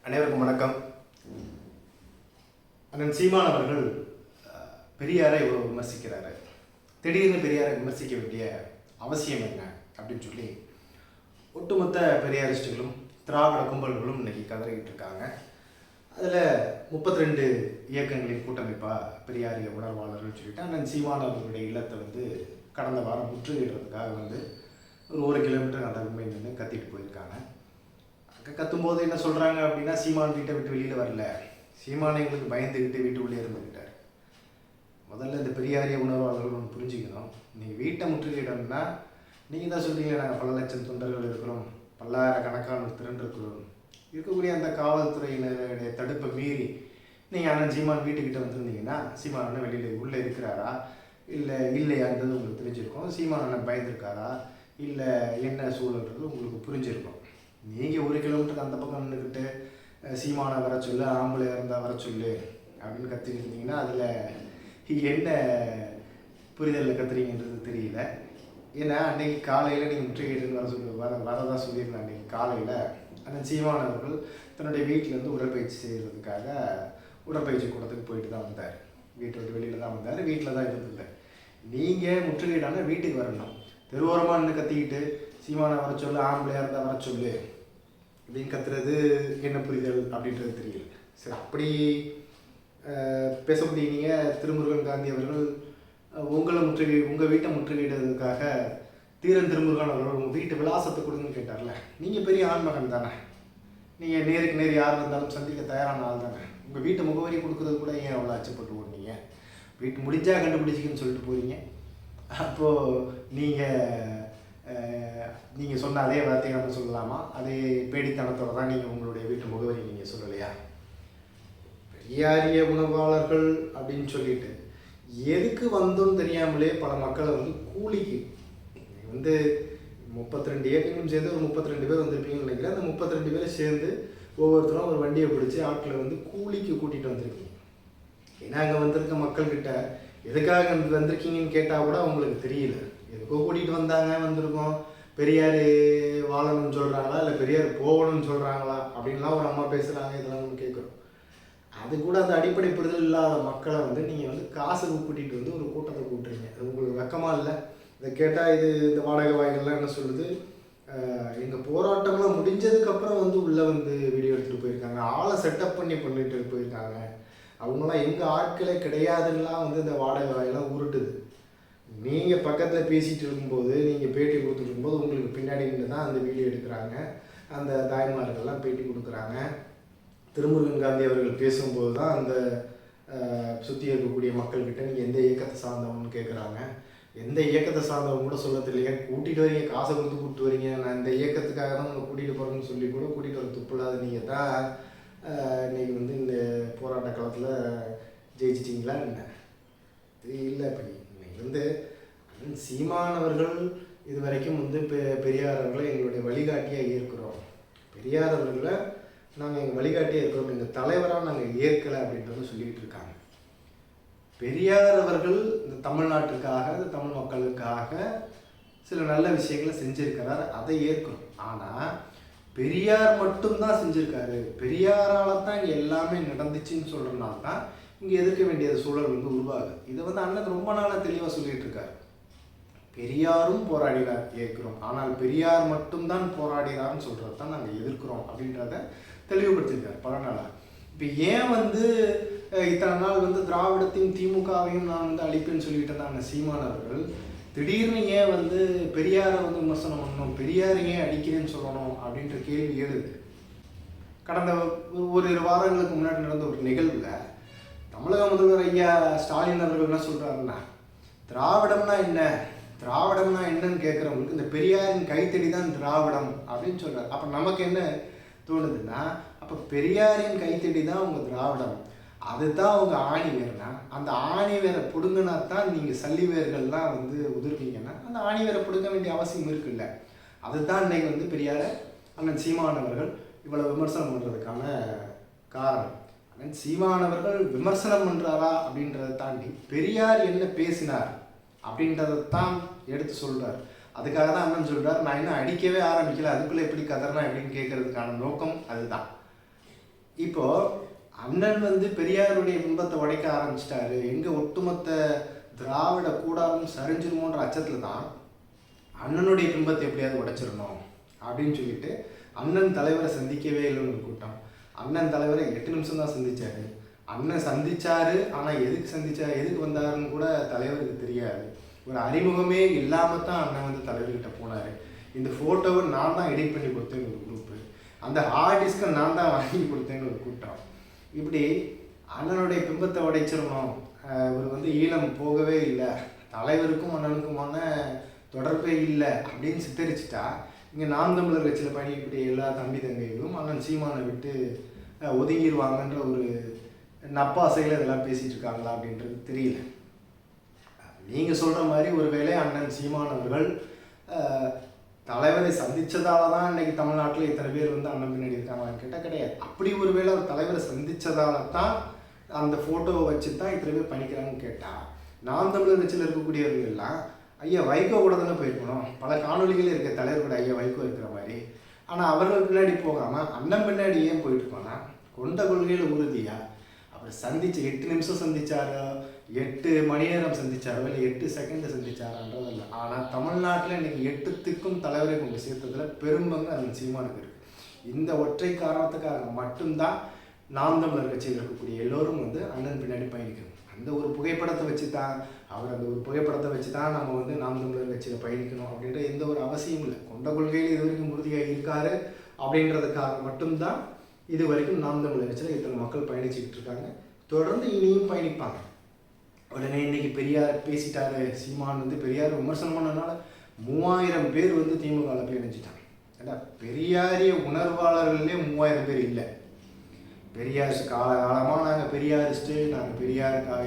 அனைவருக்கும் வணக்கம். அண்ணன் சீமான் அவர்கள் பெரியாரை இவ்வளோ விமர்சிக்கிறாரு. திடீர்னு பெரியாரை விமர்சிக்க வேண்டிய அவசியம் என்ன அப்படின்னு சொல்லி ஒட்டுமொத்த பெரியாரிஸ்டுகளும் திராவிட கும்பல்களும் இன்னைக்கு கதறிக்கிட்டு இருக்காங்க. அதில் 32 இயக்கங்களின் கூட்டமைப்பாக பெரியாரிய உணர்வாளர்கள் சொல்லிட்டு அண்ணன் சீமான் அவர்களுடைய இல்லத்தை கடந்த வாரம் முற்றுகையிடுறதுக்காக ஒரு கிலோமீட்டர் அந்த உண்மை நின்று கத்திட்டு போயிருக்காங்க. கத்தும்போது என்ன சொல்கிறாங்க அப்படின்னா, சீமான் வீட்டை விட்டு வெளியில் வரல, சீமானை எங்களுக்கு பயந்துக்கிட்டு வீட்டுக்குள்ளே இருந்துக்கிட்டார். முதல்ல இந்த பெரியாரிய உணர்வாளர்கள் ஒன்று புரிஞ்சுக்கணும். நீங்கள் வீட்டை முற்றுகையிடணும்னா நீங்கள் தான் சொல்கிறீங்க, நாங்கள் பல லட்சம் தொண்டர்கள் இருக்கிறோம், பல்லாயிரக்கணக்கான திரண்டு இருக்கிறோம், இருக்கக்கூடிய அந்த காவல்துறையினருடைய தடுப்பை மீறி நீங்கள் அண்ணன் சீமான் வீட்டுக்கிட்ட வந்திருந்தீங்கன்னா சீமான் அண்ணன் வெளியில் உள்ளே இருக்கிறாரா இல்லையான்றது உங்களுக்கு தெரிஞ்சிருக்கும். சீமான் அண்ணன் பயந்துருக்காரா இல்லை என்ன சூழல்ன்றது உங்களுக்கு புரிஞ்சிருக்கும். நீங்கள் 1 கிலோமீட்டருக்கு அந்த பக்கம் நின்றுக்கிட்டு சீமானை வர சொல்லு, ஆம்பளை இருந்தால் வர சொல்லு அப்படின்னு கத்திட்டு இருந்தீங்கன்னா அதில் என்ன புரிதலில் கத்துறீங்கன்றது தெரியல. ஏன்னா அன்றைக்கி காலையில் நீங்கள் முற்றுகையிட்டு வரதான் சொல்லியிருந்தேன். அன்றைக்கி காலையில் அந்த சீமான் அவர்கள் தன்னுடைய வீட்டிலேருந்து உடற்பயிற்சி செய்கிறதுக்காக உடற்பயிற்சி கூடத்துக்கு போயிட்டு தான் வந்தார். வீட்டை விட்டு வெளியில் தான் வந்தார், வீட்டில் தான் இருந்திருந்தார். நீங்கள் முற்றுகையிடான வீட்டுக்கு வரணும். தெருவோரமாக நின்று கத்திக்கிட்டு சீமானை வர சொல்லு, ஆம்பளையாக இருந்தால் வர சொல்லு அப்படின்னு கத்துறது என்ன புரிதல் அப்படின்றது தெரியல. சரி, அப்படி பேசக்கூடிய நீங்கள் திருமுருகன் காந்தி அவர்கள் உங்கள் வீட்டை முற்றுகையிடுறதுக்காக தீரன் திருமுருகன் அவர்கள் உங்கள் வீட்டு விலாசத்தை கொடுங்கன்னு கேட்டார்ல. நீங்கள் பெரிய ஆண்மகன் தானே, நீங்கள் நேருக்கு நேர் யார் இருந்தாலும் சந்திக்க தயாரான ஆள் தானே. உங்கள் வீட்டை முகவரி கொடுக்குறது கூட ஏன் அவ்வளோ அச்சப்பட்டு ஓடுனீங்க? வீட்டு முடிஞ்சால் கண்டுபிடிச்சிக்கன்னு சொல்லிட்டு போகிறீங்க. அப்போது நீங்கள் சொன்ன அதே வார்த்தையை நம்ம சொல்லலாமா? அதே பேடித்தனத்தோடு தான் நீங்கள் உங்களுடைய வீட்டு முகவரி நீங்கள் சொல்லலையா? பெரியாரிய உணவாளர்கள் அப்படின்னு சொல்லிட்டு எதுக்கு வந்தோன்னு தெரியாமலே பல மக்களை கூலிக்கு 32 இயக்கங்களும் சேர்ந்து ஒரு 32 பேர் வந்திருப்பீங்கன்னு நினைக்கிறேன். அந்த 32 பேரை சேர்ந்து ஒவ்வொருத்தரும் ஒரு வண்டியை பிடிச்சி ஆட்களை கூலிக்கு கூட்டிகிட்டு வந்திருக்கீங்க. ஏன்னா அங்கே வந்திருக்க மக்கள்கிட்ட எதுக்காக வந்திருக்கீங்கன்னு கேட்டால் கூட அவங்களுக்கு தெரியல. எதுக்கோ கூட்டிகிட்டு வந்திருக்கோம், பெரியார் வாழணும்னு சொல்கிறாங்களா இல்லை பெரியார் போகணும்னு சொல்கிறாங்களா அப்படின்லாம் ஒரு அம்மா பேசுகிறாங்க. இதெல்லாம் நம்ம கேட்குறோம். அது கூட அந்த அடிப்படை புரிதல் இல்லாத மக்களை நீங்கள் காசுக்கு கூட்டிகிட்டு ஒரு கூட்டத்தை கூட்டுறீங்க. அது உங்களுக்கு வெக்கமாக இல்லை? இதை கேட்டால் இந்த வாடகை வாய்கள்லாம் என்ன சொல்லுது, எங்கள் போராட்டம்லாம் முடிஞ்சதுக்கப்புறம் உள்ளே வீடியோ எடுத்துகிட்டு போயிருக்காங்க, ஆளை செட்டப் பண்ணிட்டு போயிருக்காங்க, அவங்களாம் எங்கள் ஆட்களே கிடையாதுலாம் இந்த வாடகை வாயெல்லாம் உருட்டுது. நீங்கள் பக்கத்தில் பேசிகிட்டு இருக்கும்போது, நீங்கள் பேட்டி கொடுத்துட்டு இருக்கும்போது உங்களுக்கு பின்னாடி நின்று தான் அந்த வீடியோ எடுக்கிறாங்க. அந்த தாய்மார்கள்லாம் பேட்டி கொடுக்குறாங்க. திருமுருகன் காந்தி அவர்கள் பேசும்போது தான் அந்த சுற்றி இருக்கக்கூடிய மக்கள்கிட்ட நீங்கள் எந்த இயக்கத்தை சார்ந்தவங்கன்னு கேட்குறாங்க. எந்த இயக்கத்தை சார்ந்தவங்க கூட சொல்ல தெரியல. கூட்டிகிட்டு வரீங்க, காசை கொடுத்து கூப்பிட்டு வரீங்க, நான் இந்த இயக்கத்துக்காக தான் உங்களை கூட்டிகிட்டு போகிறேன்னு சொல்லி கூட கூட்டிகிட்டு வர துப்பில்லாத நீங்கள் தான் இன்றைக்கி இந்த போராட்ட காலத்தில் ஜெயிச்சிட்டிங்களா என்ன? இல்லை. இப்போ நீங்கள் சீமானவர்கள் இது வரைக்கும் பெரியார் அவர்களை எங்களுடைய வழிகாட்டியாக ஏற்கிறோம், பெரியார் அவர்களை நாங்கள் எங்கள் வழிகாட்டியாக இருக்கிறோம், எங்கள் தலைவராக நாங்கள் ஏற்கலை அப்படின்றது சொல்லிகிட்டு இருக்காங்க. பெரியார் அவர்கள் இந்த தமிழ்நாட்டுக்காக, இந்த தமிழ் மக்களுக்காக சில நல்ல விஷயங்களை செஞ்சுருக்கிறார், அதை ஏற்கிறோம். ஆனால் பெரியார் மட்டும்தான் செஞ்சுருக்காரு, பெரியாரால் தான் இங்கே எல்லாமே நடந்துச்சுன்னு சொல்கிறனால தான் இங்கே எதிர்க்க வேண்டிய சூழல் உருவாகுது. இதை அண்ணன் ரொம்ப நாளாக தெளிவாக சொல்லிகிட்டு இருக்காரு. பெரியாரும் போராடினார், ஏற்கிறோம், ஆனால் பெரியார் மட்டும்தான் போராடினார்னு சொல்கிறது தான் நாங்கள் எதிர்க்கிறோம் அப்படின்றத தெளிவுபடுத்தியிருக்கார் பல நாளாக. இப்போ ஏன் இத்தனை நாள் திராவிடத்தையும் திமுகவையும் நான் அழிப்பேன்னு சொல்லிட்டு இருந்தாங்க சீமான் அவர்கள், திடீர்னு ஏன் பெரியாரை விமர்சனம் பண்ணணும், பெரியாரை ஏன் அடிக்கிறேன்னு சொல்லணும் அப்படின்ற கேள்வி எழுது. கடந்த ஒரு வாரங்களுக்கு முன்னாடி நடந்த ஒரு நிகழ்வில் தமிழக முதல்வர் ஐயா ஸ்டாலின் அவர்கள் என்ன சொல்கிறாருன்னா, திராவிடம்னா என்னன்னு கேட்குறவங்களுக்கு இந்த பெரியாரின் கைத்தடி தான் திராவிடம் அப்படின்னு சொல்கிறார். அப்போ நமக்கு என்ன தோணுதுன்னா, அப்போ பெரியாரின் கைத்தடி தான் உங்கள் திராவிடம், அதுதான் அவங்க ஆணி வேர்னா, அந்த ஆணி வேரை பிடுங்கினா தான் நீங்கள் சல்லி வேர்கள்லாம் உதிர்வீங்கன்னா அந்த ஆணி வேரை பிடுங்க வேண்டிய அவசியம் இருக்குல்ல. அதுதான் இன்னைக்கு பெரியாரை அண்ணன் சீமானவர்கள் இவ்வளோ விமர்சனம் பண்ணுறதுக்கான காரணம். அண்ணன் சீமானவர்கள் விமர்சனம் பண்ணுறாரா அப்படின்றத தாண்டி பெரியார் என்ன பேசினார் அப்படின்றதான் எடுத்து சொல்கிறார். அதுக்காக தான் அண்ணன் சொல்கிறார், நான் இன்னும் அடிக்கவே ஆரம்பிக்கல, அதுக்குள்ளே எப்படி கதறனா எப்படின்னு கேட்கறதுக்கான நோக்கம் அதுதான். இப்போ அண்ணன் வந்து பெரியாருடைய பிம்பத்தை உடைக்க ஆரம்பிச்சிட்டாரு, எங்க ஒட்டுமொத்த திராவிட கூடாரம் சரிஞ்சிருமோன்ற அச்சத்தில் தான் அண்ணனுடைய பிம்பத்தை எப்படியாவது உடைச்சிடணும் அப்படின்னு சொல்லிட்டு அண்ணன் தலைவரை சந்திக்கவே இல்லைன்னு ஒரு கூட்டம். அண்ணன் தலைவரை 8 நிமிஷம் தான் சந்திச்சாரு. அண்ணன் சந்திச்சாரு, ஆனால் எதுக்கு சந்திச்சாரு, எதுக்கு வந்தாருன்னு கூட தலைவருக்கு தெரியாது. ஒரு அறிமுகமே இல்லாமல் தான் அண்ணன் வந்து தலைவர்கிட்ட போனார். இந்த ஃபோட்டோவை நான் தான் எடிட் பண்ணி கொடுத்தேன்னு ஒரு குரூப்பு, அந்த ஹார்ட் டிஸ்கை நான் தான் வாங்கி கொடுத்தேன்னு ஒரு கூட்டம். இப்படி அண்ணனுடைய பிம்பத்தை உடைச்சிடணும், இவர் வந்து ஈழம் போகவே இல்லை, தலைவருக்கும் அண்ணனுக்குமான தொடர்பே இல்லை அப்படின்னு சித்தரிச்சிட்டா, இங்கே நாம் தமிழர் கட்சியில் பயணிக்கக்கூடிய எல்லா தம்பி தங்கைகளும் அண்ணன் சீமானை விட்டு ஒதுங்கிடுவாங்கன்ற ஒரு நப்பாசையில் இதெல்லாம் பேசிகிட்டு இருக்காங்களா அப்படின்றது தெரியல. நீங்கள் சொல்கிற மாதிரி ஒருவேளை அண்ணன் சீமான் அவர்கள் தலைவரை சந்தித்ததால தான் இன்றைக்கி தமிழ்நாட்டில் இத்தனை பேர் வந்து அண்ணன் பின்னாடி இருக்காங்களான்னு கேட்டால் கிடையாது. அப்படி ஒருவேளை ஒரு தலைவரை சந்தித்ததால தான் அந்த ஃபோட்டோவை வச்சு தான் இத்தனை பேர் பண்ணிக்கிறாங்கன்னு கேட்டால், நாம் தமிழர் கட்சியில் இருக்கக்கூடியவர்கள் எல்லாம் ஐயா வைகோ கூட தானே போயிருக்கணும். பல காணொலிகளே இருக்க தலைவர் கூட ஐயா வைகோ இருக்கிற மாதிரி. ஆனால் அவர்கள் பின்னாடி போகாமல் அண்ணன் பின்னாடி ஏன் போயிட்டுருக்கோன்னா, கொண்ட கொள்கையில் உறுதியா அப்புறம் சந்திச்சு 8 நிமிஷம் சந்திச்சாரோ 8 மணி நேரம் சந்திச்சாரோ இல்லை 8 செகண்ட் சந்திச்சாரான்றது இல்லை. ஆனால் தமிழ்நாட்டில் இன்றைக்கி 8 திக்கும் தலைவரை கொண்டு சேர்த்ததில் பெரும்பங்கு அந்த சீமானுக்கு இருக்குது. இந்த ஒற்றை காரணத்துக்காக மட்டும்தான் நாம் தமிழர் கட்சியில் இருக்கக்கூடிய எல்லோரும் வந்து அண்ணன் பின்னாடி பயணிக்கணும். அந்த ஒரு புகைப்படத்தை வச்சு தான் அந்த ஒரு புகைப்படத்தை வச்சு தான் நம்ம வந்து நாம் தமிழர் கட்சியில் பயணிக்கணும் அப்படின்ற எந்த ஒரு அவசியம் இல்லை. கொண்ட கொள்கையில் இது வரைக்கும் உறுதியாக இருக்காரு அப்படின்றதுக்காக மட்டும்தான் இது வரைக்கும் நாம் தமிழர் கட்சியில் இத்தனை மக்கள் பயணிச்சுக்கிட்டு இருக்காங்க. தொடர்ந்து இனியும் பயணிப்பாங்க. உடனே இன்னைக்கு பெரியார் பேசிட்டாரு, சீமான் வந்து பெரியார் விமர்சனம் பண்ணனால 3000 பேர் வந்து திமுகவில் போய் இணைஞ்சிட்டாங்க. ஏன்னா பெரியாரிய உணர்வாளர்களே 3000 பேர் இல்லை. பெரியார் காலகாலமாக நாங்கள் பெரியாரிஸ்ட்டு, நாங்கள்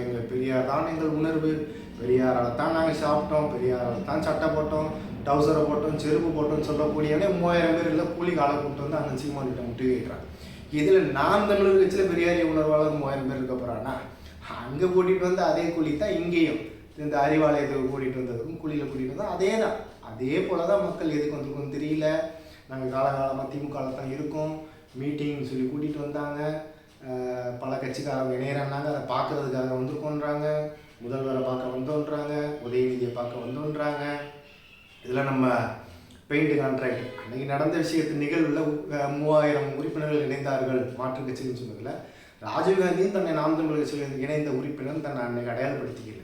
எங்கள் பெரியார் தான் எங்கள் உணர்வு, பெரியாரால் தான் நாங்கள் சாப்பிட்டோம், பெரியாரால் தான் சட்டை போட்டோம், டவுசரை போட்டோம், செருப்பு போட்டோம்னு சொல்லக்கூடியவனே 3000 பேர் இல்லை கூலி காலை கூப்பிட்டு வந்து அண்ணன் சீமான்கிட்ட முட்டி வைக்கிறாங்க. இதில் நாம் தமிழர் கட்சியில் பெரியாரிய உணர்வாளர் 3000 பேர் இருக்க போகிறான்னா, அங்கே கூட்டிகிட்டு வந்து அதே கூலி தான் இங்கேயும் இந்த அறிவாலயத்துக்கு கூட்டிகிட்டு வந்ததுக்கும் கூலியில் கூட்டிகிட்டு வந்தால் அதே தான். அதே போல் தான் மக்கள் எதுக்கு வந்திருக்கோன்னு தெரியல. நாங்கள் காலகாலமாக திமுகவில் தான் இருக்கோம், மீட்டிங்னு சொல்லி கூட்டிகிட்டு வந்தாங்க, பல கட்சிக்காரங்க இணையறாங்க, அதை பார்க்குறதுக்காக வந்திருக்கோன்றாங்க, முதல்வரை பார்க்க வந்தோன்றாங்க, உதயநிதியை பார்க்க வந்தோன்றாங்க. இதில் நம்ம பெயிண்ட் கான்ட்ராக்ட் அன்றைக்கி நடந்த விஷயத்து நிகழ்வில் 3000 உறுப்பினர்கள் இணைந்தார்கள் மாற்றுக் கட்சின்னு சொன்னதில் ராஜீவ்காந்தியும் தன்னை நாம் தமிழர் கட்சியில் இணைந்த உறுப்பினர் தன்னை அன்னைக்கு அடையாளப்படுத்திக்கல.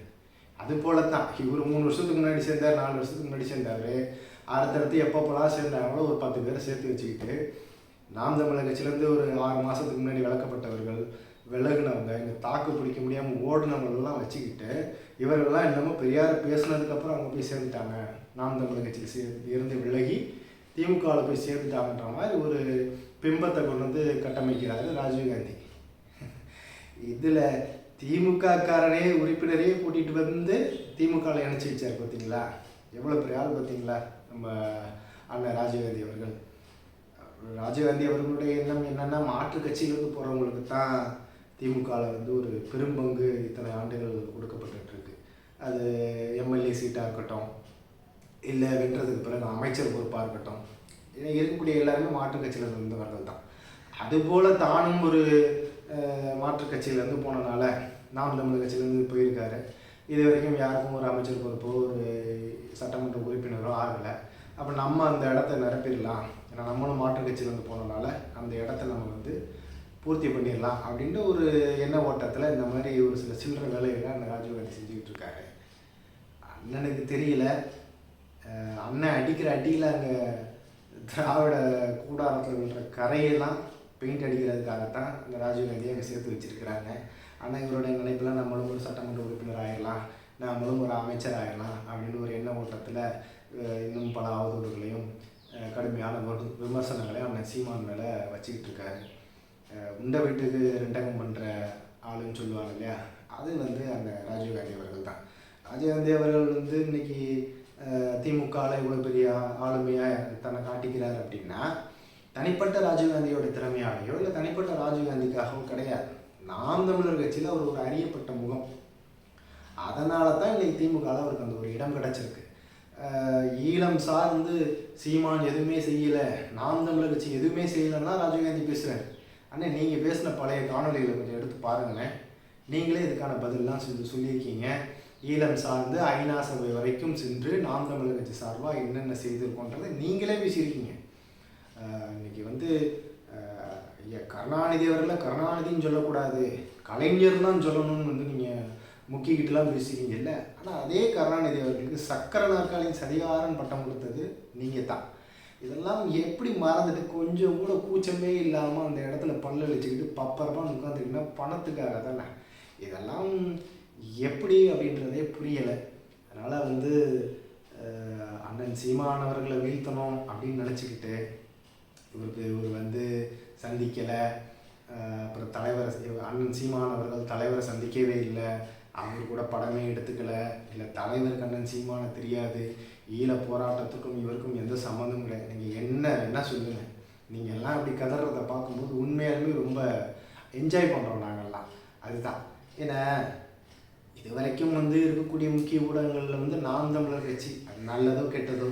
அது போல தான் இவர் 3 வருஷத்துக்கு முன்னாடி சேர்ந்தார், 4 வருஷத்துக்கு முன்னாடி சேர்ந்தார். அடுத்தடுத்து எப்பப்போலாம் சேர்ந்தாங்களோ ஒரு 10 பேரை சேர்த்து வச்சுக்கிட்டு நாம் தமிழர் கட்சியிலேருந்து ஒரு 6 மாதத்துக்கு முன்னாடி விளக்கப்பட்டவர்கள், விலகுனவங்க, இங்கே தாக்கு பிடிக்க முடியாமல் ஓடினவங்களெல்லாம் வச்சுக்கிட்டு இவர்கள்லாம் இன்னமும் பெரியார் பேசுனதுக்கப்புறம் அவங்க போய் சேர்ந்துட்டாங்க, நாம் தமிழர் கட்சியில் இருந்து விலகி திமுகவில் போய் சேர்ந்துட்டாங்கன்ற மாதிரி ஒரு பிம்பத்தை கொண்டு வந்து கட்டமைக்கிறாரு ராஜீவ்காந்தி. இதில் திமுககாரனே உறுப்பினரையே கூட்டிகிட்டு வந்து திமுகவில் இணைச்சி வச்சார். பார்த்தீங்களா எவ்வளோ பெரிய ஆள் பார்த்தீங்களா நம்ம அண்ணன் ராஜீவ்காந்தி அவர்கள். ராஜீவ்காந்தி அவர்களுடைய எண்ணம் என்னென்னா, மாற்று கட்சியிலிருந்து போகிறவங்களுக்கு தான் திமுகவில் வந்து ஒரு பெரும்பங்கு இத்தனை ஆண்டுகள் கொடுக்கப்பட்டுருக்கு. அது எம்எல்ஏ சீட்டாக இருக்கட்டும், இல்லை வென்றதுக்கு பிறகு அமைச்சர் பொறுப்பாக இருக்கட்டும், இருக்கக்கூடிய எல்லாருமே மாற்று கட்சியில் இருந்தவர்கள் தான். அதுபோல் தானும் ஒரு மாற்றுக் கட்சியிலேருந்து போனனால நாம் தமிழர் கட்சியிலேருந்து போயிருக்காரு. இது வரைக்கும் யாருக்கும் ஒரு அமைச்சர் பொறுப்போ ஒரு சட்டமன்ற உறுப்பினரோ ஆகலை. அப்போ நம்ம அந்த இடத்த நிரப்பிடலாம், ஏன்னா நம்மளும் மாற்றுக் கட்சியிலேருந்து போனனால அந்த இடத்த நம்ம வந்து பூர்த்தி பண்ணிடலாம் அப்படின்ற ஒரு எண்ண ஓட்டத்தில் இந்த மாதிரி ஒரு சில சில்லறை வேலைகளை அந்த ராஜீவ்காந்தி செஞ்சுக்கிட்டு இருக்காரு. அண்ணனுக்கு தெரியல, அண்ணன் அடிக்கிற அடியில் அங்கே திராவிட கூடாரத்தில் விழுற கரையெல்லாம் பெயிண்ட் அடிக்கிறதுக்காகத்தான் அந்த ராஜீவ்காந்தியை அங்கே சேர்த்து வச்சுருக்கிறாங்க. ஆனால் இவருடைய நினைப்பெல்லாம் நம்மளும் ஒரு சட்டமன்ற உறுப்பினர் ஆகிடலாம், நம்மளும் ஒரு அமைச்சர் ஆகிடலாம் அப்படின்னு ஒரு எண்ண ஓட்டத்தில் இன்னும் பல அவதூறுகளையும் கடுமையான விமர்சனங்களையும் அண்ணன் சீமான் மேலே வச்சுக்கிட்டு இருக்காரு. உண்ட வீட்டுக்கு ரெண்டகம் பண்ணுற ஆளுன்னு சொல்லுவாங்க இல்லையா, அது வந்து அந்த ராஜீவ்காந்தி அவர்கள் தான். ராஜீவ்காந்தி அவர்கள் வந்து இன்றைக்கி திமுகவில் இவ்வளோ பெரிய ஆளுமையாக தன்னை காட்டிக்கிறார் அப்படின்னா தனிப்பட்ட ராஜீவ்காந்தியோட திறமையாலையோ இல்லை தனிப்பட்ட ராஜீவ்காந்திக்காகவோ கிடையாது. நாம் தமிழர் கட்சியில் அவர் ஒரு அறியப்பட்ட முகம். அதனால தான் இன்றைக்கி திமுகவில் அவருக்கு அந்த ஒரு இடம் கிடச்சிருக்கு. ஈழம் சார்ந்து சீமான் எதுவுமே செய்யலை, நாம் தமிழர் கட்சி எதுவுமே செய்யலைன்னா ராஜீவ்காந்தி பேசுகிறார். அண்ணே நீங்கள் பேசின பழைய காணொலிகளை கொஞ்சம் எடுத்து பாருங்களேன். நீங்களே இதுக்கான பதிலெலாம் சொல்லியிருக்கீங்க. ஈழம் சார்ந்து ஐநா சபை வரைக்கும் சென்று நாம் தமிழர் கட்சி சார்பாக என்னென்ன செய்திருக்கோன்றதை நீங்களே பேசியிருக்கீங்க. இன்றைக்கி வந்து கருணாநிதி அவர்களை கருணாநிதின்னு சொல்லக்கூடாது, கலைஞர் தான் சொல்லணும்னு வந்து நீங்கள் முக்கிக்கிட்டலாம் பேசிக்கிங்கல்ல. ஆனால் அதே கருணாநிதி அவர்களுக்கு சக்கர நாற்காலியின் சதிகாரன் பட்டம் கொடுத்தது நீங்கள் தான். இதெல்லாம் எப்படி மறந்துட்டு கொஞ்சம் கூட கூச்சமே இல்லாமல் அந்த இடத்துல பல்ல அழிச்சுக்கிட்டு பப்பரமாக உட்காந்துக்கிட்டா பணத்துக்காக தானே. இதெல்லாம் எப்படி அப்படின்றதே புரியலை. அதனால் வந்து அண்ணன் சீமானவர்களை வீழ்த்தணும் அப்படின்னு நினச்சிக்கிட்டு இவர் வந்து சந்திக்கலை. அப்புறம் அண்ணன் சீமானவர்கள் தலைவரை சந்திக்கவே இல்லை, அவர் கூட படமே எடுத்துக்கலை, இல்லை தலைவருக்கு அண்ணன் சீமான தெரியாது, ஈழ போராட்டத்துக்கும் இவருக்கும் எந்த சம்மந்தமும் இல்லை. நீங்கள் என்ன சொல்லுங்கள். நீங்கள் எல்லாம் அப்படி கதறதை பார்க்கும்போது உண்மையாலுமே ரொம்ப என்ஜாய் பண்ணுறோம் நாங்கள்லாம். அதுதான். ஏன்னா இது வரைக்கும் வந்து இருக்கக்கூடிய முக்கிய ஊடகங்களில் வந்து நாம் தமிழர் கட்சி அது நல்லதோ கெட்டதோ,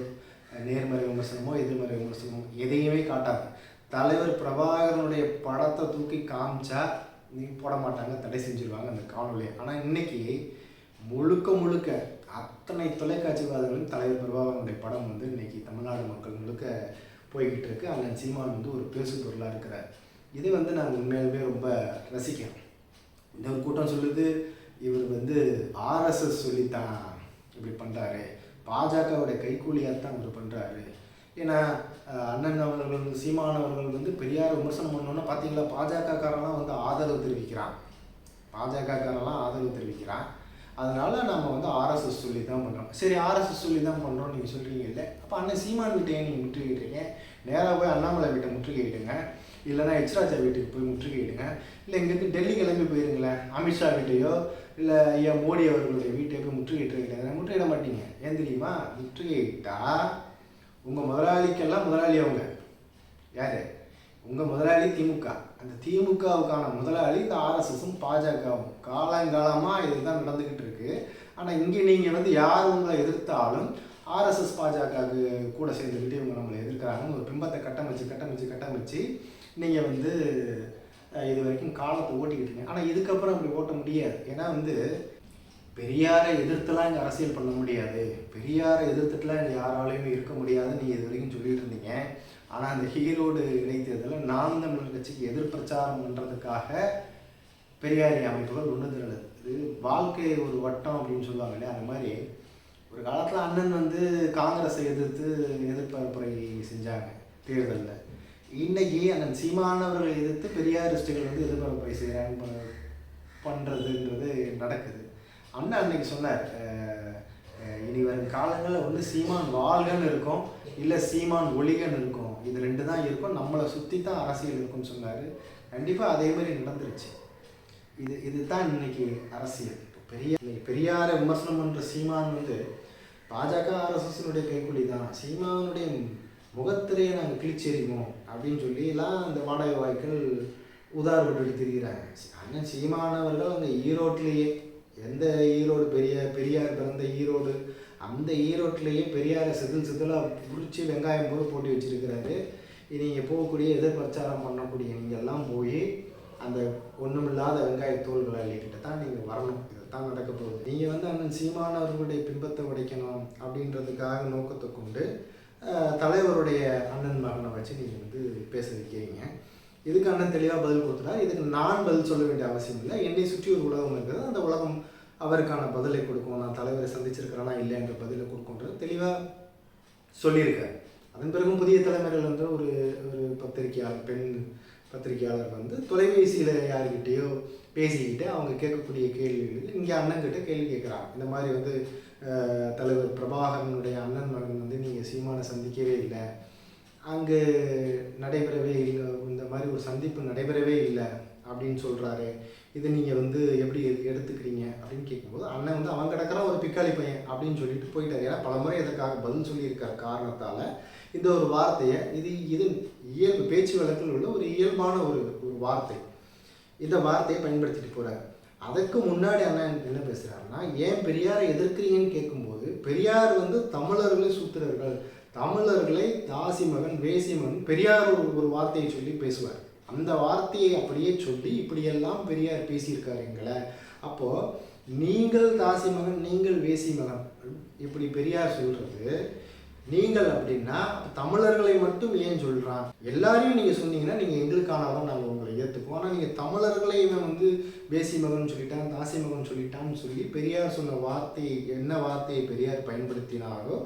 நேர்மறை விமர்சனமோ எதிர்மறை விமர்சனமோ எதையுமே காட்டாது. தலைவர் பிரபாகரனுடைய படத்தை தூக்கி காமிச்சா நீ போட மாட்டாங்க, தடை செஞ்சுருவாங்க அந்த காணொலியை. ஆனால் இன்றைக்கி முழுக்க அத்தனை தொலைக்காட்சிவாதங்களும் தலைவர் பிரபாகரனுடைய படம் வந்து இன்றைக்கி தமிழ்நாடு மக்கள் முழுக்க போய்கிட்டு இருக்கு. அண்ணன் சீமான் வந்து ஒரு பேசு பொருளாக இருக்கிறார். இது வந்து நாங்கள் உண்மையாலுமே ரொம்ப ரசிக்கிறோம். இந்த ஒரு கூட்டம் சொல்லுது இவர் வந்து ஆர்எஸ்எஸ் சொல்லித்தான் இப்படி பண்ணுறாரு, பாஜகவுடைய கைக்கூலியாக தான் இவர் பண்ணுறாரு. ஏன்னா அண்ணன் அவர்கள் சீமானவர்கள் வந்து பெரியார் விமர்சனம் பண்ணோன்னா பார்த்தீங்களா, பாஜகக்காரெல்லாம் வந்து ஆதரவு தெரிவிக்கிறான். அதனால் நம்ம வந்து ஆர்எஸ்எஸ் சொல்லி தான் பண்ணுறோம். சரி, ஆர்எஸ்எஸ் சொல்லி தான் பண்ணுறோம் நீங்கள் சொல்கிறீங்க இல்லை, அப்போ அண்ணன் சீமான் வீட்டையே நீங்கள் முற்றுகையிட்டீங்க. நேராக போய் அண்ணாமலை வீட்டை முற்றுகையிடுங்க, இல்லைனா எச்ராஜா வீட்டுக்கு போய் முற்றுகையிடுங்க, இல்லை இங்கேருந்து டெல்லி கிளம்பி போயிருங்களேன், அமித்ஷா வீட்டையோ இல்லை ஐயா மோடி அவர்களுடைய வீட்டை போய் முற்றுகையிட மாட்டீங்க. ஏன் தெரியுமா? முற்றுகையிட்டா உங்கள் முதலாளிக்கெல்லாம் முதலாளி அவங்க யார்? உங்கள் முதலாளி திமுக. அந்த திமுகவுக்கான முதலாளி இந்த ஆர்எஸ்எஸும் பாஜகவும். காலங்காலமாக இதுதான் நடந்துக்கிட்டு இருக்கு. ஆனால் இங்கே நீங்கள் வந்து யார் உங்களை எதிர்த்தாலும் ஆர்எஸ்எஸ் பாஜகவுக்கு கூட சேர்ந்துக்கிட்டு இவங்க நம்மளை எதிர்க்கிறாங்கன்னு ஒரு பிம்பத்தை கட்டமைச்சு நீங்கள் வந்து இது வரைக்கும் காலத்தை ஓட்டிக்கிட்டீங்க. ஆனால் இதுக்கப்புறம் அப்படி ஓட்ட முடியாது. ஏன்னா வந்து பெரியாரை எதிர்த்துலாம் இங்கே அரசியல் பண்ண முடியாது, பெரியாரை எதிர்த்துட்டுலாம் இங்கே யாராலையுமே இருக்க முடியாதுன்னு நீங்கள் இது வரைக்கும் சொல்லிட்டு இருந்தீங்க. ஆனால் அந்த ஈரோடு இடைத்தேர்தலில் நாம் தமிழர் கட்சிக்கு எதிர்பிரச்சாரம் பண்ணுறதுக்காக பெரியாரி அமைப்புகள் ஒன்று திரளுது. இது வாழ்க்கை ஒரு வட்டம் அப்படின்னு சொல்லுவாங்க இல்லையா, அந்த மாதிரி ஒரு காலத்தில் அண்ணன் வந்து காங்கிரஸை எதிர்ப்பரப்புரை செஞ்சாங்க தேர்தலில். இன்றைக்கி அண்ணன் சீமானவர்கள் எதிர்த்து பெரியாரிஸ்டுகள் வந்து எதிர்ப்பரப்புரை செய்கிறாங்க பண்ணுறதுன்றது நடக்குது. அண்ணன் அன்னைக்கு சொன்னார், இனி வரும் காலங்களில் வந்து சீமான் வாழ்கன்னு இருக்கும், இல்லை சீமான் ஒளிகன்னு இருக்கும், இது ரெண்டு தான் இருக்கும், நம்மளை சுற்றி தான் அரசியல் இருக்கும்னு சொன்னார். கண்டிப்பாக அதே மாதிரி நடந்துருச்சு. இதுதான் இன்னைக்கு அரசியல். பெரியாரை விமர்சனம் பண்ணுற சீமான் வந்து பாஜக ஆர்எஸ்எஸ்னுடைய கைக்குலி தான், சீமானுடைய முகத்திரையை நாங்கள் கிழிச்செறிவோம் அப்படின்னு சொல்லிலாம் அந்த வாடகை வாய்க்கள் உதாரணப்பட்டு திரிகிறாங்க. அண்ணன் சீமானவர்கள் அந்த ஈரோட்லேயே, எந்த ஈரோடு பெரியார் பிறந்த ஈரோடு, அந்த ஈரோட்லேயே பெரியாரை செதிலாக புரிச்சு வெங்காயம் போது போட்டு வச்சுருக்கிறாரு. நீங்கள் போகக்கூடிய எதிர்பிரச்சாரம் பண்ணக்கூடிய நீங்கள்லாம் போய் அந்த ஒன்றுமில்லாத வெங்காய தோள்களை அள்ளிக்கிட்ட தான் நீங்கள் வரணும். இதைத்தான் நடக்க போகுது. நீங்கள் வந்து அண்ணன் சீமானவர்களுடைய பிம்பத்தை உடைக்கணும் அப்படின்றதுக்காக நோக்கத்தை கொண்டு தலைவருடைய அண்ணன் மகனை வச்சு நீங்கள் வந்து பேச வைக்கிறீங்க. இதுக்கு அண்ணன் தெளிவாக பதில் கொடுத்துட்டார். இதுக்கு நான் பதில் சொல்ல வேண்டிய அவசியம் இல்லை. என்னை சுற்றி ஒரு உலகம் இருக்கிறது, அந்த உலகம் அவருக்கான பதிலை கொடுக்கும். நான் தலைவரை சந்திச்சிருக்கிறேன்னா இல்லைன்ற பதிலை கொடுக்குன்றது தெளிவாக சொல்லியிருக்கார். அதன் பிறகும் புதிய தலைமுறையில் வந்து ஒரு பத்திரிகையாளர், பெண் பத்திரிகையாளர் வந்து தொலைபேசியில் யாருக்கிட்டேயோ பேசிக்கிட்டு அவங்க கேட்கக்கூடிய கேள்விகளுக்கு இங்கே அண்ணன்கிட்ட கேள்வி கேட்குறாங்க. இந்த மாதிரி வந்து தலைவர் பிரபாகரனுடைய அண்ணன் மகன் வந்து நீங்கள் சீமானை சந்திக்கவே இல்லை, அங்கே நடைபெறவே இல்லை, இந்த மாதிரி ஒரு சந்திப்பு நடைபெறவே இல்லை அப்படின்னு சொல்கிறாரு, இதை நீங்கள் வந்து எப்படி எடுத்துக்கிறீங்க அப்படின்னு கேட்கும்போது அண்ணன் வந்து அவன் கிடக்கிறான் ஒரு பிக்காளி பையன் அப்படின்னு சொல்லிட்டு போயிட்டார். ஏன்னா பல முறை இதற்காக பதில் சொல்லியிருக்கிற காரணத்தால் இந்த ஒரு வார்த்தையை, இது இயல்பு பேச்சு வழக்கில் உள்ள ஒரு இயல்பான ஒரு வார்த்தை, இந்த வார்த்தையை பயன்படுத்திட்டு போகிறார். அதுக்கு முன்னாடி அண்ணன் என்ன பேசுகிறாருன்னா, ஏன் பெரியாரை எதிர்க்கிறீங்கன்னு கேட்கும்போது, பெரியார் வந்து தமிழர்களை சூத்திரர்கள், தமிழர்களை தாசி மகன் வேசி மகன் பெரியார் ஒரு வார்த்தையை சொல்லி பேசுவார். அந்த வார்த்தையை அப்படியே சொல்லி இப்படியெல்லாம் பெரியார் பேசியிருக்காரு எங்களை. அப்போது நீங்கள் தாசி மகன், நீங்கள் வேசி மகன், இப்படி பெரியார் சொல்கிறது நீங்கள் அப்படின்னா தமிழர்களை மட்டும் ஏன் சொல்கிறான்? எல்லாரையும் நீங்கள் சொன்னீங்கன்னா நீங்கள் எங்களுக்கானதான் நாங்கள் உங்களை ஏற்றுக்குவோம். ஆனால் நீங்கள் தமிழர்களை இவன் வந்து வேசி மகன் சொல்லிட்டான், தாசி மகன் சொல்லிட்டான்னு சொல்லி பெரியார் சொன்ன வார்த்தையை, என்ன வார்த்தையை பெரியார் பயன்படுத்தினாரோ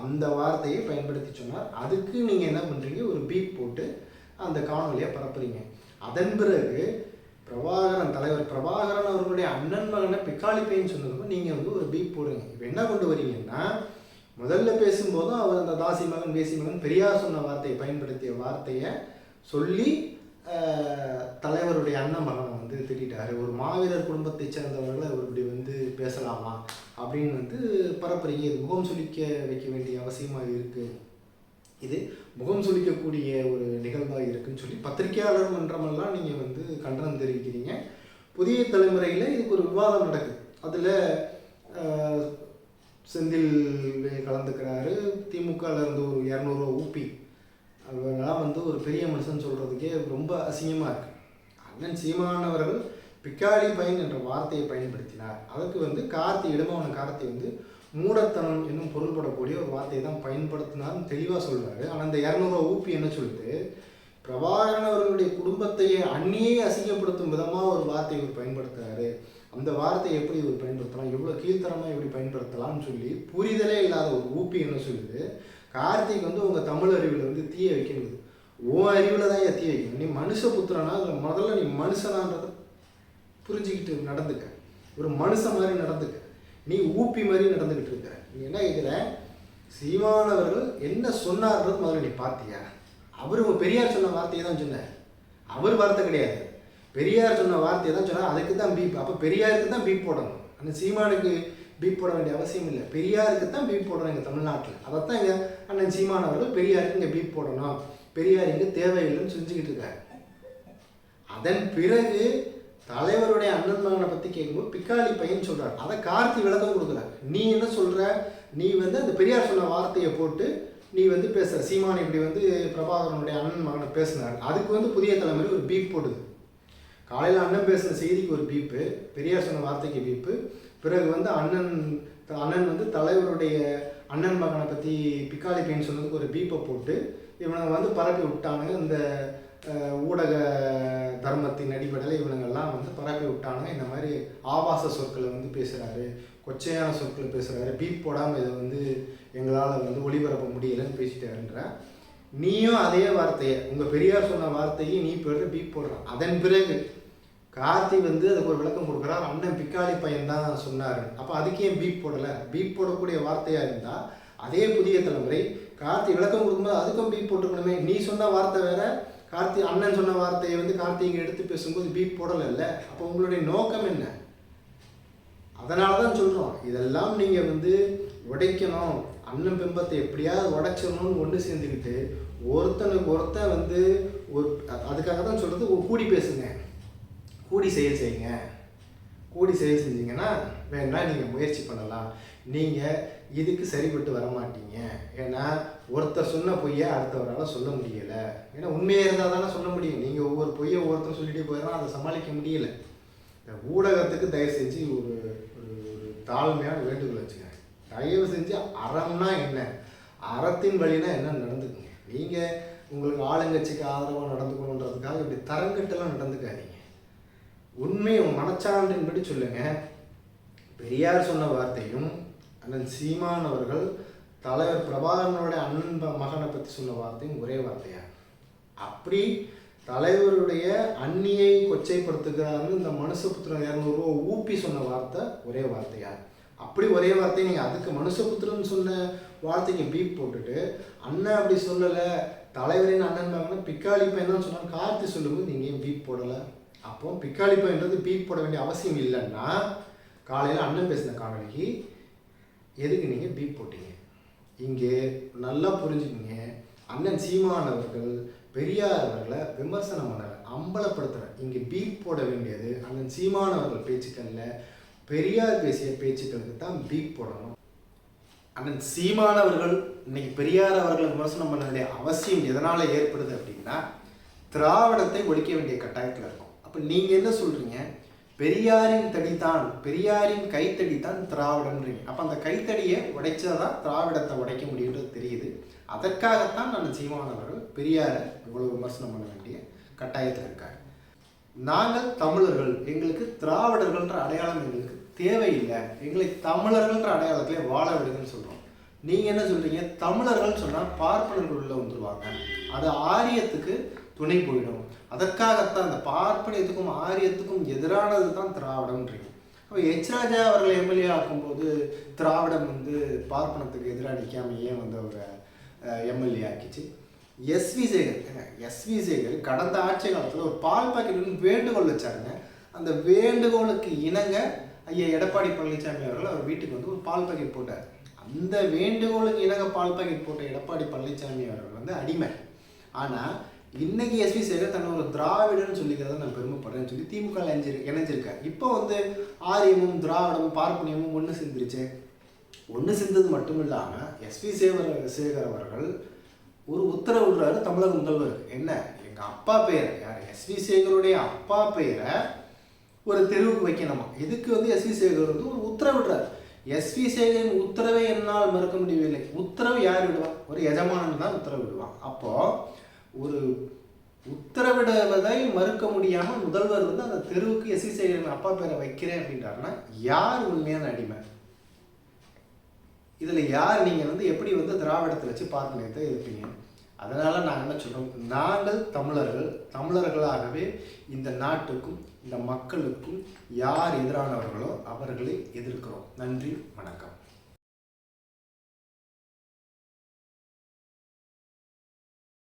அந்த வார்த்தையை பயன்படுத்தி சொன்னார். அதுக்கு நீங்கள் என்ன பண்ணுறீங்க, ஒரு பீப் போட்டு அந்த காணொலியை பரப்புறீங்க. அதன் பிறகு தலைவர் பிரபாகரன் அவர்களுடைய அண்ணன் மகனை பிக்காளி பையன் சொன்னதுக்கும் நீங்கள் வந்து ஒரு பீப் போடுங்க. இப்போ என்ன கொண்டு வரீங்கன்னா, முதல்ல பேசும்போதும் அவர் அந்த தாசி மகன் வேசி மகன் பெரியார் சொன்ன வார்த்தையை பயன்படுத்திய வார்த்தையை சொல்லி தலைவருடைய அண்ணன் மகனை வந்து திட்டாரு. ஒரு மாவீரர் குடும்பத்தை சேர்ந்தவர்களை அவர் இப்படி வந்து பேசலாமா அப்படின்னு வந்து பரப்புறீங்க. இது முகம் சுளிக்க வைக்க வேண்டிய அவசியமாக இருக்குது, இது முகம் சுளிக்கக்கூடிய ஒரு நிகழ்வாக இருக்குன்னு சொல்லி பத்திரிகையாளர் மன்றமெல்லாம் நீங்கள் வந்து கண்டனம் தெரிவிக்கிறீங்க. புதிய தலைமுறையில் இதுக்கு ஒரு விவாதம் நடக்குது. அதில் செந்தில் கலந்துக்கிறாரு. திமுகவில் இருந்து ஒரு 200 ஊப்பி அவங்களாம் வந்து ஒரு பெரிய மனுஷன் சொல்கிறதுக்கே ரொம்ப அசிங்கமாக இருக்குது. அண்ணன் சீமானவர்கள் பிக்காளி பையன் என்ற வார்த்தையை பயன்படுத்தினார். அதுக்கு வந்து இடமான கார்த்தி வந்து மூடத்தனம் என்னும் பொருள்படக்கூடிய ஒரு வார்த்தையை தான் பயன்படுத்தினார்னு தெளிவாக சொல்கிறாரு. ஆனால் இந்த 200 ஊப்பி என்ன சொல்லுது, பிரபாகரன் அவர்களுடைய குடும்பத்தையே அந்நியே அசிங்கப்படுத்தும் விதமாக ஒரு வார்த்தையை இவர் பயன்படுத்துகிறாரு. அந்த வார்த்தையை எப்படி இவர் பயன்படுத்தலாம், எவ்வளோ கீழ்த்தரமாக இப்படி பயன்படுத்தலாம்னு சொல்லி புரிதலே இல்லாத ஒரு ஊப்பி என்ன சொல்லுது, கார்த்திக் வந்து உங்கள் தமிழ் அறிவில் வந்து தீய வைக்கணும், உன் அறிவில் தான் தீய வைக்கணும். நீ மனுஷ புத்திரனா முதல்ல நீ மனுஷனான்றதை புரிஞ்சுக்கிட்டு நடந்துக்க, ஒரு மனுஷன் மாதிரி நடந்துக்க, நீ ஊப்பி மாதிரி நடந்துக்கிட்டு இருக்கிற. நீ என்ன கேட்குற, சீமானவர்கள் என்ன சொன்னார்ன்றது முதல்ல நீ பார்த்தியா? அவர் பெரியார் சொன்ன வார்த்தையை தான் சொன்னார், அவர் வார்த்தை கிடையாது, பெரியார் சொன்ன வார்த்தையை தான் சொன்னார். அதுக்கு தான் பீப். அப்போ பெரியாருக்கு தான் பீப் போடணும், ஆனால் சீமானுக்கு பீப் போட வேண்டிய அவசியம் இல்லை. பெரியாருக்கு தான் பீப் போடணும் எங்கள் தமிழ்நாட்டில். அதைத்தான் எங்கள் அண்ணன் சீமானவர்கள் பெரியாருக்கு இங்கே பீப் போடணும், பெரியார் இங்கே தேவையில்லைன்னு செஞ்சுக்கிட்டு இருக்காரு. அதன் பிறகு தலைவருடைய அண்ணன் மகனை பற்றி கேட்கும்போது பிக்காளி பையன் சொல்கிறார். அதை கார்த்தி விளக்கம் கொடுக்குறாரு. நீ என்ன சொல்கிற, நீ வந்து அந்த பெரியார் சொன்ன வார்த்தையை போட்டு நீ வந்து பேசுகிற, சீமான் இப்படி வந்து பிரபாகரனுடைய அண்ணன் மகனை பேசினார், அதுக்கு வந்து புதிய தலைமுறை ஒரு பீப் போடுது. காலையில் அண்ணன் பேசின செய்திக்கு ஒரு பீப்பு, பெரியார் சொன்ன வார்த்தைக்கு பீப்பு, பிறகு வந்து அண்ணன் வந்து தலைவருடைய அண்ணன் மகனை பற்றி பிக்காளி பையன் சொன்னதுக்கு ஒரு பீப்பை போட்டு இவனை வந்து பரப்பி விட்டானுங்க. இந்த ஊடக தர்மத்தின் அடிப்படையில் இவனுங்கெல்லாம் வந்து பரப்பி விட்டானுங்க. இந்த மாதிரி ஆபாச சொற்களை வந்து பேசுகிறாரு, கொச்சையான சொற்களை பேசுகிறாரு, பீப் போடாமல் இதை வந்து எங்களால் வந்து ஒளிபரப்ப முடியலைன்னு பேசிட்டாருன்ற. நீயும் அதே வார்த்தையை, உங்கள் பெரியார் சொன்ன வார்த்தையை நீ போய்ட்டு பீப் போடுறான். அதன் பிறகு கார்த்தி வந்து அதுக்கு ஒரு விளக்கம் கொடுக்குறார், அண்ணன் பிக்காளி பையன் தான் சொன்னார். அப்போ அதுக்கு ஏன் பீப் போடலை? பீப் போடக்கூடிய வார்த்தையாக இருந்தால் அதே புதிய தலைமுறை கார்த்தி விளக்கம் கொடுக்கும்போது அதுக்கும் பீப் போட்டுக்கணுமே. நீ சொன்ன வார்த்தை வேற, கார்த்தி அண்ணன் சொன்ன வார்த்தையை வந்து கார்த்திகை எடுத்து பேசும்போது பீப் போடலைல்ல. அப்போ உங்களுடைய நோக்கம் என்ன? அதனால தான் சொல்கிறோம், இதெல்லாம் நீங்கள் வந்து உடைக்கணும், அண்ணன் பிம்பத்தை எப்படியாவது உடைச்சிடணும்னு ஒன்று சேர்ந்துக்கிட்டு ஒருத்தனுக்கு ஒருத்தன் வந்து ஒரு அதுக்காக தான் சொல்கிறது, கூடி பேசுங்க, கூடி செயல் செய்யுங்க. கூடி செயல் செஞ்சீங்கன்னா வேணா நீங்கள் முயற்சி பண்ணலாம். நீங்கள் இதுக்கு சரிபட்டு வர மாட்டீங்க. ஏன்னா ஒருத்தர் சொன்ன பொய்யை அடுத்தவரால் சொல்ல முடியலை. ஏன்னா உண்மையாக இருந்தால் தானே சொல்ல முடியும். நீங்கள் ஒவ்வொரு பொய்யை ஒவ்வொருத்தர் சொல்லிகிட்டே போயிடலாம், அதை சமாளிக்க முடியலை. இந்த ஊடகத்துக்கு தயவு செஞ்சு ஒரு ஒரு தாழ்மையான வேண்டுகோள் வச்சுங்க. தயவு செஞ்சு அறம்னா என்ன, அறத்தின் வழினா என்ன நடந்துக்குங்க. நீங்கள் உங்களுக்கு ஆளுங்கட்சிக்கு ஆதரவாக நடந்துக்கணுன்றதுக்காக இப்படி தரங்கட்டெல்லாம் நடந்துக்காதீங்க. உண்மை உங்கள் மனச்சான்றின்படி சொல்லுங்கள். பெரியார் சொன்ன வார்த்தையும் அண்ணன் சீமான் அவர்கள் தலைவர் பிரபாகரனுடைய அண்ணன் மகனை பற்றி சொன்ன வார்த்தையும் ஒரே வார்த்தையா? அப்படி தலைவருடைய அந்நியை கொச்சைப்படுத்துகிறாருன்னு இந்த மனுஷபுத்திரன் 200 ரூபா ஊப்பி சொன்ன வார்த்தை ஒரே வார்த்தையா? அப்படி ஒரே வார்த்தை நீங்கள் அதுக்கு மனுஷபுத்திரன் சொன்ன வார்த்தைக்கு பீப் போட்டுட்டு அண்ணன் அப்படி சொல்லலை, தலைவரின் அண்ணன் மகனை பிக்காளி பையன் தான் சொன்னாங்க கார்த்தி சொல்லும்போது நீங்கள் ஏன் பீப் போடலை? அப்போ பிக்காளி பையன்றது பீப் போட வேண்டிய அவசியம் இல்லைன்னா காலையில் அண்ணன் பேசின காணொலிக்கு எதுக்கு நீங்கள் பீப் போட்டீங்க? இங்கே நல்லா புரிஞ்சுக்கிங்க. அண்ணன் சீமான் அவர்கள் பெரியார் அவர்களை விமர்சனம் பண்ணலை, அம்பலப்படுத்துகிற. இங்கே பீப் போட வேண்டியது அண்ணன் சீமான் அவர்கள் பேச்சுக்களில் பெரியார் பேசிய பேச்சுக்களுக்கு தான் பீப் போடணும். அண்ணன் சீமான் அவர்கள் இன்னைக்கு பெரியார் அவர்களை விமர்சனம் பண்ண வேண்டிய அவசியம் எதனால் ஏற்படுது அப்படின்னா, திராவிடத்தை ஒழிக்க வேண்டிய கட்டாயத்தில் இருக்கும். அப்போ நீங்கள் என்ன சொல்கிறீங்க? பெரியாரின் தடிதான், பெரியாரின் கைத்தடி தான் திராவிடம்ன்றீங்க. அப்போ அந்த கைத்தடியை உடைச்சாதான் திராவிடத்தை உடைக்க முடியுன்றது தெரியுது. அதற்காகத்தான் நான் சீமானவர்கள் பெரியாரை இவ்வளோ விமர்சனம் பண்ண வேண்டிய கட்டாயத்தில் இருக்காங்க. நாங்கள் தமிழர்கள், எங்களுக்கு திராவிடர்கள்ன்ற அடையாளம் எங்களுக்கு தேவையில்லை, எங்களை தமிழர்கள்ன்ற அடையாளத்திலே வாழ விடுங்கன்னு சொல்கிறோம். நீங்கள் என்ன சொல்கிறீங்க? தமிழர்கள்னு சொன்னால் பார்ப்பனர்கள் உள்ள வந்துடுவாங்க, அது ஆரியத்துக்கு துணை போயிடும், அதற்காகத்தான் அந்த பார்ப்பனியத்துக்கும் ஆரியத்துக்கும் எதிரானது தான் திராவிடம்ன்றீங்க. அப்போ எச் ராஜா அவர்களை எம்எல்ஏ ஆக்கும்போது திராவிடம் பார்ப்பனத்துக்கு எதிராக நிற்காம ஏன் அவர் எம்எல்ஏ ஆக்கிச்சு? எஸ்வி சேகர் கடந்த ஆட்சி காலத்தில் ஒரு பால் பாக்கெட் வேண்டுகோள் வச்சாருங்க. அந்த வேண்டுகோளுக்கு இணங்க ஐயா எடப்பாடி பழனிசாமி அவர்கள் அவர் வீட்டுக்கு ஒரு பால் பாக்கெட் போட்டார். அந்த வேண்டுகோளுக்கு இணங்க பால் பாக்கெட் போட்ட எடப்பாடி பழனிசாமி அவர்கள் அடிமை. ஆனால் இன்னைக்கு எஸ்வி சேகர் தன்னை ஒரு திராவிடன்னு சொல்லிக்கிறத நான் பெருமைப்படுறேன்னு சொல்லி திமுக இணைஞ்சிருக்கேன். இப்போ ஆரியமும் திராவிடமும் பார்ப்பனியமும் ஒன்று சேர்ந்துருச்சு. ஒன்று சேர்ந்தது மட்டும் இல்லாமல் எஸ்வி சேகர் அவர்கள் ஒரு உத்தரவு விடுறாரு தமிழக முதல்வர். என்ன? எங்கள் அப்பா பெயரை, யார் எஸ்வி சேகருடைய அப்பா பெயரை ஒரு தெருவுக்கு வைக்கணுமா? இதுக்கு எஸ்வி சேகர் ஒரு உத்தரவு விடுறாரு. எஸ்வி சேகரின் உத்தரவை என்னால் மறுக்க முடியவில்லை. உத்தரவு யார் விடுவான்? ஒரு எஜமானன் தான் உத்தரவு விடுவான். அப்போ ஒரு உத்தரவிடுவதை மறுக்க முடியாமல் முதல்வர் அந்த தெருவுக்கு எஸ்வி சேகரின் அப்பா பேரை வைக்கிறேன் அப்படின்றாருன்னா யார் உண்மையான அடிமை? இதில் யார்? நீங்கள் எப்படி திராவிடத்தை வச்சு பார்ப்பனியத்தை இருப்பீங்க? அதனால் நாங்கள் என்ன சொல்கிறோம்? நாங்கள் தமிழர்களாகவே இந்த நாட்டுக்கும் இந்த மக்களுக்கும் யார் எதிரானவர்களோ அவர்களை எதிர்க்கிறோம். நன்றி, வணக்கம்.